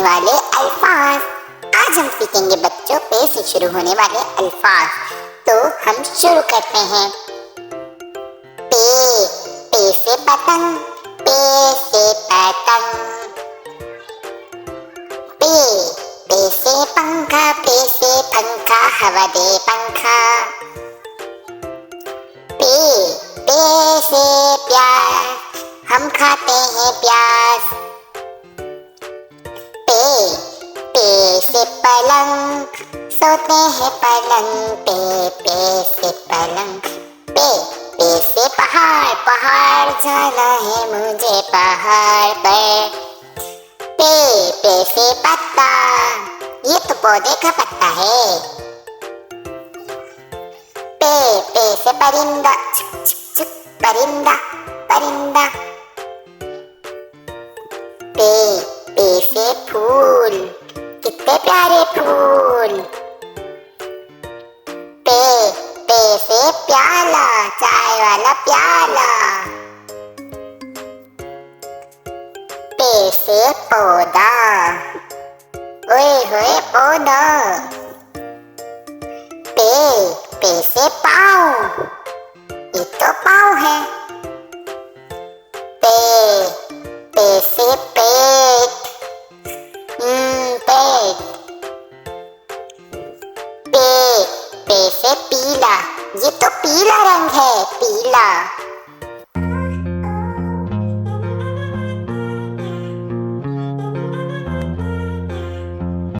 वाले अल्फाज। आज हम सीखेंगे बच्चों पे से शुरू होने वाले अल्फाज। तो हम शुरू करते हैं। पे से पतंग, पे से पतंग। पे से पंखा, पे से पंखा, हवा दे पंखा। पे से प्याज, हम खाते हैं प्याज। पे से पलंग, सोते हैं पलंग पे। पे से पलंग। पे से पहाड़, पहाड़ जाना है मुझे पहाड़ पर। पे से पत्ता, ये तो पौधे का पत्ता है। पे से परिंदा, छुक छुक छुक, परिंदा परिंदा। पे से फूल, कितने प्यारे फूल। पे से प्याला, चाय वाला प्याला। पे से पौधा, ओए होए पौधा। पे से पाँव, ये तो पाँव है। पे से पेट, पेट। पे से पीला, ये तो पीला रंग है, पीला।